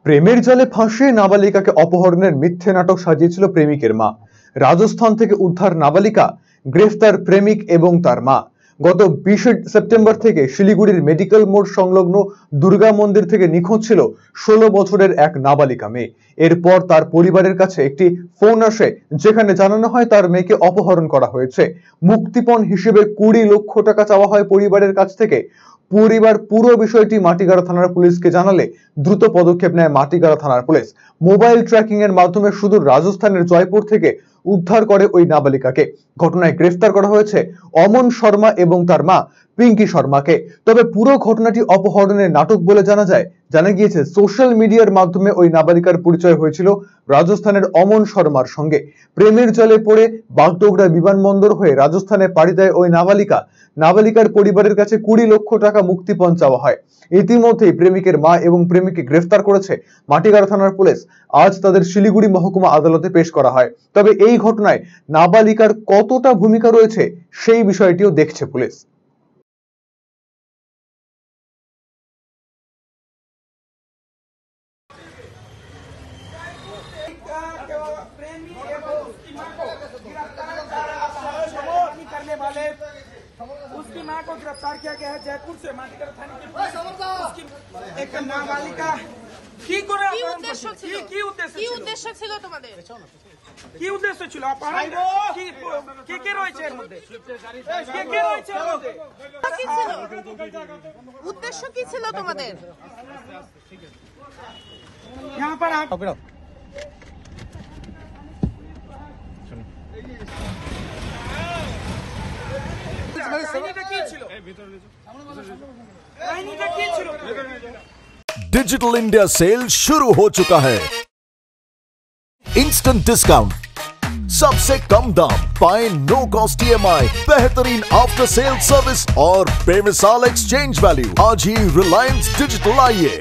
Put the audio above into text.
প্রেমের জালে ফাঁসিয়ে নাবালিকাকে অপহরণের মিথ্যে নাটক সাজিয়েছিল প্রেমিকের মা। রাজস্থান থেকে উদ্ধার নাবালিকা, গ্রেফতার প্রেমিক এবং তার মা। গত 20 সেপ্টেম্বর থেকে শিলিগুড়ির মেডিকেল মোড় সংলগ্ন দুর্গা মন্দির থেকে নিখোঁজ ছিল 16 বছরের এক নাবালিকা মেয়ে। এরপর তার পরিবারের কাছে একটি ফোন আসে, যেখানে জানানো হয় তার মেয়েকে অপহরণ করা হয়েছে। মুক্তিপণ হিসেবে 20 লক্ষ টাকা চাওয়া হয় পরিবারের কাছ থেকে। পরিবার পুরো বিষয়টি মাটিগাড়া থানার পুলিশকে জানালে দ্রুত পদক্ষেপ নেয় মাটিগাড়া থানার পুলিশ। মোবাইল ট্র্যাকিং এর মাধ্যমে সুদূর রাজস্থানের জয়পুর থেকে উদ্ধার করে ওই নাবালিকাকে। ঘটনায় গ্রেফতার করা হয়েছে অমন শর্মা এবং তার মা পিঙ্কি শর্মাকে। তবে পুরো ঘটনাটি অপহরণের নাটক বলে জানা গিয়েছে সোশ্যাল মিডিয়ার মাধ্যমে ওই নাবালিকার পরিচয় হয়েছিল রাজস্থানের অমন শর্মার সঙ্গে। প্রেমের জালে পড়ে বাগডোগরা বিমানবন্দর হয়ে রাজস্থানে পাড়ি দেয় ওই নাবালিকার পরিবারের কাছে 20 লক্ষ টাকা মুক্তিপণ চাওয়া হয়। ইতিমধ্যেই প্রেমিকের মা এবং প্রেমিককে গ্রেফতার করেছে মাটিগাড়া থানার পুলিশ। আজ তাদের শিলিগুড়ি মহকুমা আদালতে পেশ করা হয়। তবে এই ঘটনায় নাবালিকার কতটা ভূমিকা রয়েছে সেই বিষয়টিও দেখছে পুলিশ। उसकी मां को गिरफ्तार किया गया है जयपुर से माटीगढ़ थाने की एक नाबालिका কি করে কি উদ্দেশ্য ছিল তোমাদের কি উদ্দেশ্য ছিল অপহরণ কি কে রয়েছে এর মধ্যে কে রয়েছে এর মধ্যে কি ছিল উদ্দেশ্য কি ছিল তোমাদের यहां पर आप डिजिटल इंडिया सेल शुरू हो चुका है। इंस्टेंट डिस्काउंट, सबसे कम दाम, पाए नो कॉस्ट EMI, बेहतरीन आफ्टर सेल सर्विस और बेमिसाल एक्सचेंज वैल्यू। आज ही रिलायंस डिजिटल आइए।